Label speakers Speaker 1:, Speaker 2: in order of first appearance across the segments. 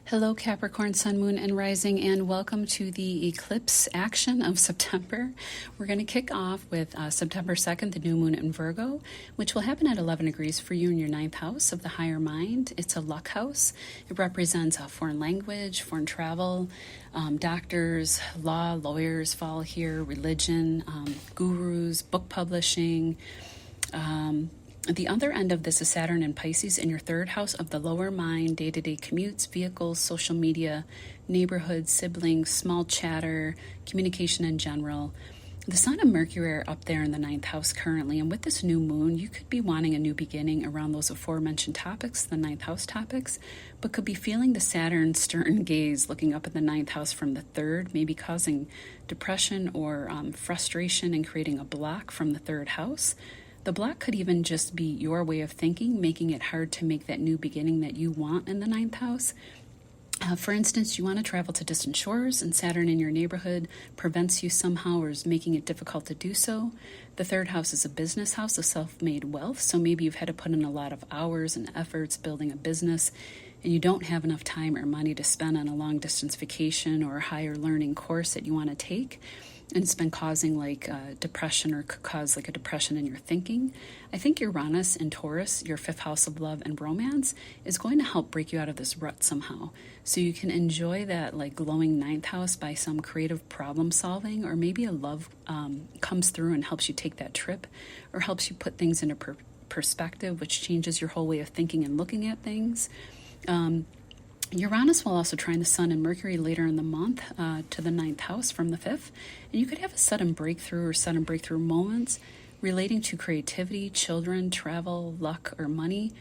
Speaker 1: Hello, Capricorn, Sun, Moon, and Rising, and welcome to the eclipse action of September. We're going to kick off with September 2nd, the new moon in Virgo, which will happen at 11 degrees for you in your ninth house of the higher mind. It's a luck house. It represents foreign language, foreign travel, doctors, law, lawyers fall here, religion, gurus, book publishing. The other end of this is Saturn and Pisces in your third house of the lower mind, day-to-day commutes, vehicles, social media, neighborhoods, siblings, small chatter, communication in general. The Sun and Mercury are up there in the ninth house currently, and with this new moon, you could be wanting a new beginning around those aforementioned topics, the ninth house topics, but could be feeling the Saturn stern gaze looking up at the ninth house from the third, maybe causing depression or frustration and creating a block from the third house. The block could even just be your way of thinking, making it hard to make that new beginning that you want in the ninth house. For instance, you want to travel to distant shores, and Saturn in your neighborhood prevents you somehow or is making it difficult to do so. The third house is a business house of self-made wealth, so maybe you've had to put in a lot of hours and efforts building a business, and you don't have enough time or money to spend on a long-distance vacation or a higher learning course that you want to take. And it's been causing depression, or could cause a depression in your thinking. I think Uranus in Taurus, your fifth house of love and romance, is going to help break you out of this rut somehow. So you can enjoy that glowing ninth house by some creative problem solving, or maybe a love comes through and helps you take that trip, or helps you put things into perspective, which changes your whole way of thinking and looking at things. Uranus will also trine the Sun and Mercury later in the month to the ninth house from the fifth, and you could have a sudden breakthrough moments relating to creativity, children, travel, luck, or money,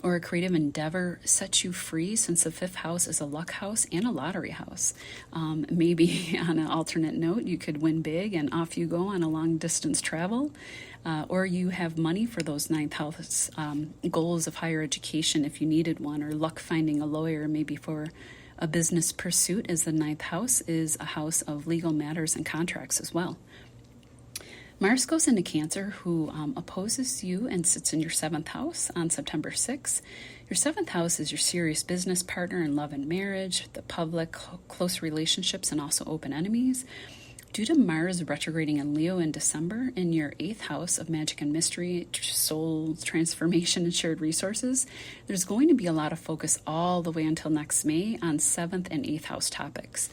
Speaker 1: or a creative endeavor sets you free, since the fifth house is a luck house and a lottery house. Maybe on an alternate note, you could win big and off you go on a long distance travel. Or you have money for those ninth house goals of higher education if you needed one, or luck finding a lawyer maybe for a business pursuit, as the ninth house is a house of legal matters and contracts as well. Mars goes into Cancer, who opposes you and sits in your seventh house on September 6th. Your seventh house is your serious business partner in love and marriage, the public, close relationships, and also open enemies. Due to Mars retrograding in Leo in December in your eighth house of magic and mystery, soul transformation, and shared resources, there's going to be a lot of focus all the way until next May on seventh and eighth house topics.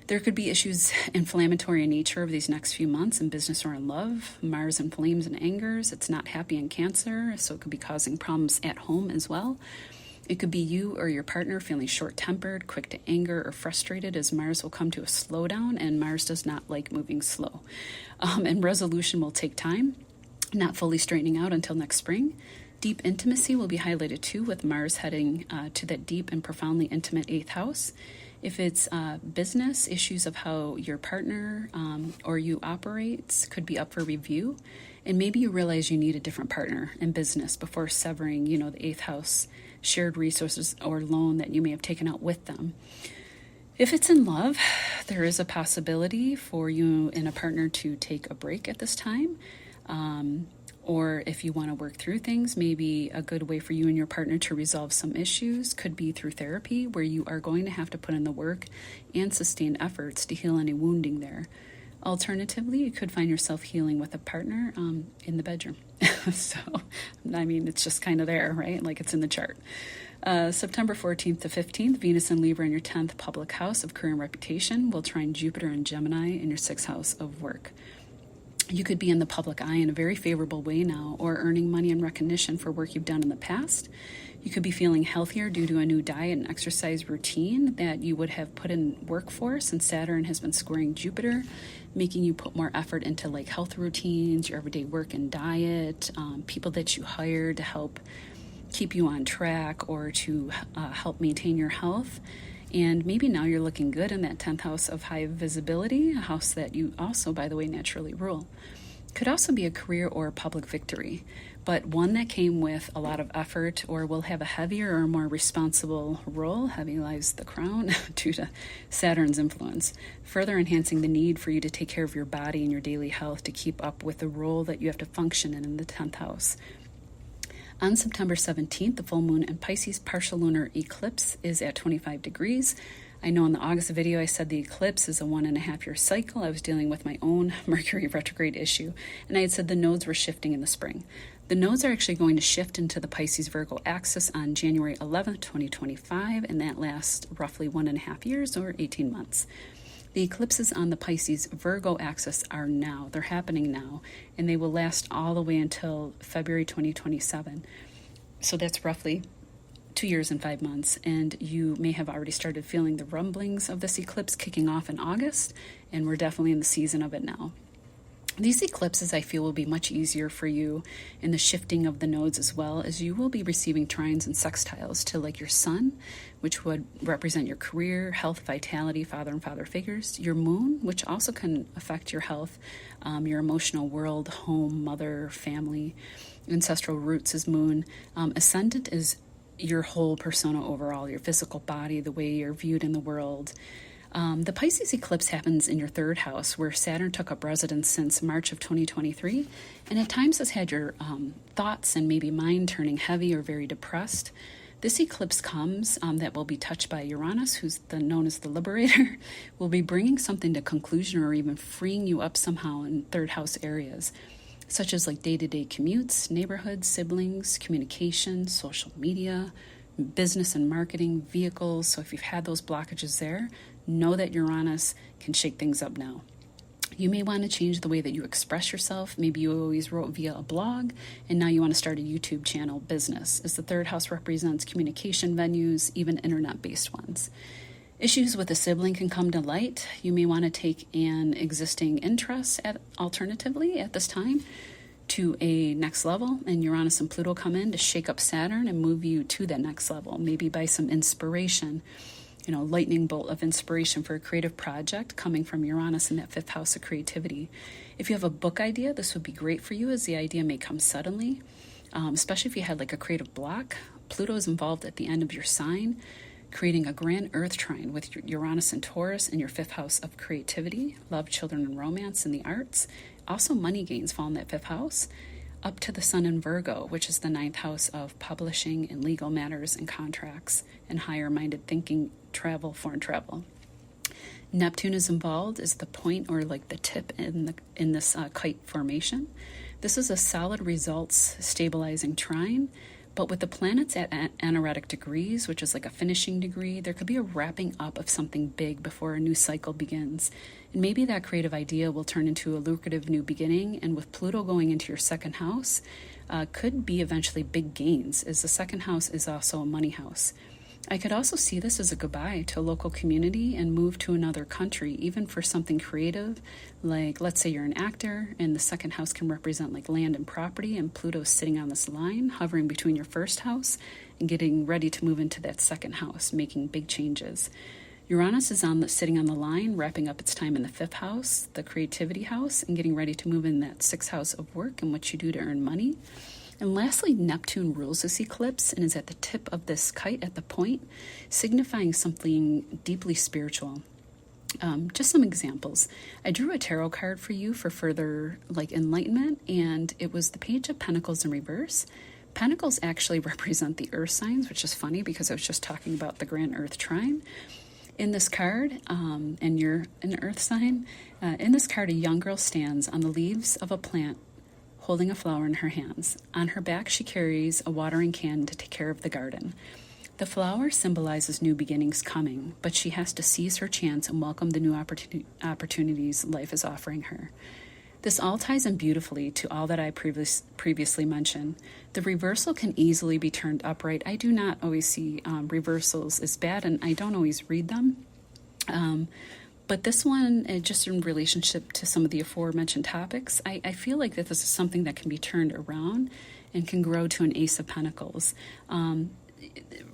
Speaker 1: There could be issues inflammatory in nature of these next few months in business or in love. Mars inflames and angers. It's not happy in Cancer, so it could be causing problems at home as well. It could be you or your partner feeling short-tempered, quick to anger, or frustrated, as Mars will come to a slowdown, and Mars does not like moving slow. And resolution will take time, not fully straightening out until next spring. Deep intimacy will be highlighted too, with Mars heading to that deep and profoundly intimate eighth house. If it's business, issues of how your partner or you operates could be up for review. And maybe you realize you need a different partner in business before severing, the eighth house shared resources or loan that you may have taken out with them. If it's in love, there is a possibility for you and a partner to take a break at this time. Or if you want to work through things, maybe a good way for you and your partner to resolve some issues could be through therapy, where you are going to have to put in the work and sustain efforts to heal any wounding there. Alternatively, you could find yourself healing with a partner in the bedroom. So, it's just kind of there, right? Like it's in the chart. September 14th to 15th, Venus and Libra in your 10th public house of career and reputation will trine Jupiter and Gemini in your 6th house of work. You could be in the public eye in a very favorable way now, or earning money and recognition for work you've done in the past. You could be feeling healthier due to a new diet and exercise routine that you would have put in work for, since Saturn has been squaring Jupiter, making you put more effort into health routines, your everyday work and diet, people that you hire to help keep you on track or to help maintain your health. And maybe now you're looking good in that 10th house of high visibility, a house that you also, by the way, naturally rule. Could also be a career or public victory, but one that came with a lot of effort, or will have a heavier or more responsible role. Heavy lies the crown due to Saturn's influence, further enhancing the need for you to take care of your body and your daily health to keep up with the role that you have to function in the 10th house. On September 17th, the full moon in Pisces partial lunar eclipse is at 25 degrees. I know in the August video I said the eclipse is a 1.5 year cycle. I was dealing with my own Mercury retrograde issue, and I had said the nodes were shifting in the spring. The nodes are actually going to shift into the Pisces-Virgo axis on January 11th, 2025, and that lasts roughly 1.5 years or 18 months. The eclipses on the Pisces-Virgo axis are now. They're happening now, and they will last all the way until February 2027. So that's roughly 2 years and 5 months, and you may have already started feeling the rumblings of this eclipse kicking off in August, and we're definitely in the season of it now. These eclipses, I feel, will be much easier for you in the shifting of the nodes, as well as you will be receiving trines and sextiles to like your sun, which would represent your career, health, vitality, father and father figures, your moon, which also can affect your health, your emotional world, home, mother, family, ancestral roots is moon, ascendant is your whole persona overall, your physical body, the way you're viewed in the world. The Pisces eclipse happens in your third house, where Saturn took up residence since March of 2023, and at times has had your thoughts and maybe mind turning heavy or very depressed. This eclipse comes that will be touched by Uranus, who's known as the liberator, will be bringing something to conclusion or even freeing you up somehow in third house areas, such as like day-to-day commutes, neighborhoods, siblings, communication, social media, business and marketing, vehicles. So if you've had those blockages there, know that Uranus can shake things up now. You may want to change the way that you express yourself. Maybe you always wrote via a blog, and now you want to start a YouTube channel business, as the third house represents communication venues, even internet-based ones. Issues with a sibling can come to light. You may want to take an existing interest alternatively at this time to a next level, and Uranus and Pluto come in to shake up Saturn and move you to that next level, maybe by some inspiration, lightning bolt of inspiration for a creative project coming from Uranus in that fifth house of creativity. If you have a book idea, this would be great for you, as the idea may come suddenly, especially if you had like a creative block. Pluto is involved at the end of your sign, creating a grand earth trine with Uranus and Taurus in your fifth house of creativity, love, children, and romance, and the arts. Also, money gains fall in that fifth house, up to the sun in Virgo, which is the ninth house of publishing and legal matters and contracts and higher-minded thinking, travel, foreign travel. Neptune is involved as the point or like the tip in this kite formation. This is a solid results stabilizing trine, but with the planets at anaretic degrees, which is like a finishing degree, there could be a wrapping up of something big before a new cycle begins. And maybe that creative idea will turn into a lucrative new beginning, and with Pluto going into your second house, could be eventually big gains, as the second house is also a money house. I could also see this as a goodbye to a local community and move to another country, even for something creative, like let's say you're an actor and the second house can represent like land and property, and Pluto's sitting on this line, hovering between your first house and getting ready to move into that second house, making big changes. Uranus is sitting on the line, wrapping up its time in the fifth house, the creativity house, and getting ready to move in that sixth house of work and what you do to earn money. And lastly, Neptune rules this eclipse and is at the tip of this kite at the point, signifying something deeply spiritual. Just some examples. I drew a tarot card for you for further enlightenment, and it was the Page of Pentacles in reverse. Pentacles actually represent the earth signs, which is funny because I was just talking about the grand earth trine. In this card, and you're an earth sign, in this card a young girl stands on the leaves of a plant holding a flower in her hands. On her back, she carries a watering can to take care of the garden. The flower symbolizes new beginnings coming, but she has to seize her chance and welcome the new opportunities life is offering her. This all ties in beautifully to all that I previously mentioned. The reversal can easily be turned upright. I do not always see reversals as bad, and I don't always read them. But this one, just in relationship to some of the aforementioned topics, I feel like that this is something that can be turned around and can grow to an Ace of Pentacles.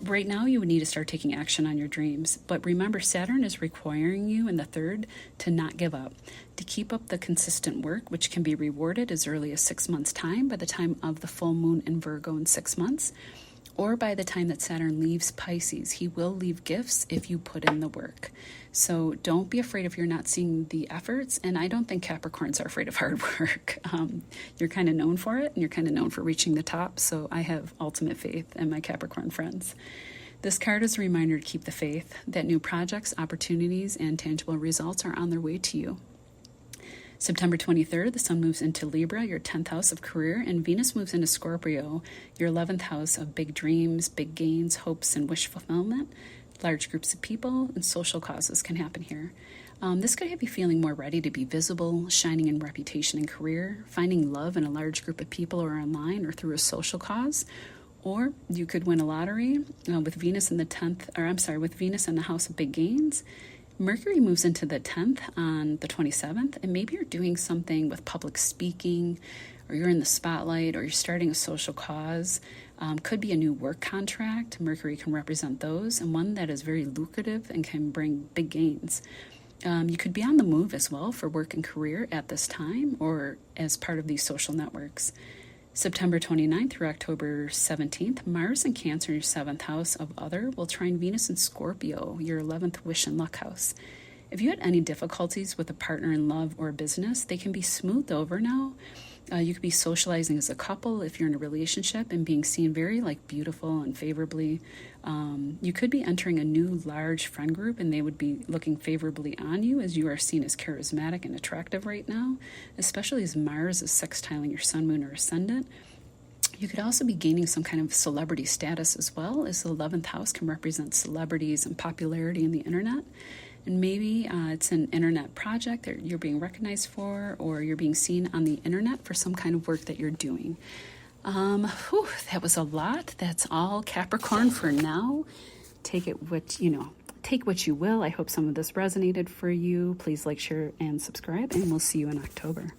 Speaker 1: Right now, you would need to start taking action on your dreams. But remember, Saturn is requiring you in the third to not give up, to keep up the consistent work, which can be rewarded as early as 6 months' time by the time of the full moon in Virgo in 6 months. or by the time that Saturn leaves Pisces. He will leave gifts if you put in the work. So don't be afraid if you're not seeing the efforts. And I don't think Capricorns are afraid of hard work. You're kind of known for it, and you're kind of known for reaching the top. So I have ultimate faith in my Capricorn friends. This card is a reminder to keep the faith that new projects, opportunities, and tangible results are on their way to you. September 23rd, the Sun moves into Libra, your 10th house of career, and Venus moves into Scorpio, your 11th house of big dreams, big gains, hopes, and wish fulfillment. Large groups of people and social causes can happen here. This could have you feeling more ready to be visible, shining in reputation and career, finding love in a large group of people or online or through a social cause. Or you could win a lottery with Venus in the with Venus in the house of big gains. Mercury moves into the 10th on the 27th, and maybe you're doing something with public speaking, or you're in the spotlight, or you're starting a social cause. Could be a new work contract. Mercury can represent those, and one that is very lucrative and can bring big gains. You could be on the move as well for work and career at this time, or as part of these social networks. September 29th through October 17th, Mars in Cancer, your 7th house of other, will trine Venus in Scorpio, your 11th wish and luck house. If you had any difficulties with a partner in love or business, they can be smoothed over now. You could be socializing as a couple if you're in a relationship and being seen very beautiful and favorably. You could be entering a new large friend group, and they would be looking favorably on you as you are seen as charismatic and attractive right now, especially as Mars is sextiling your sun, moon, or ascendant. You could also be gaining some kind of celebrity status as well, as the 11th house can represent celebrities and popularity in the internet. And maybe it's an internet project that you're being recognized for, or you're being seen on the internet for some kind of work that you're doing. That was a lot. That's all Capricorn for now. Take what you will. I hope some of this resonated for you. Please like, share, and subscribe, and we'll see you in October.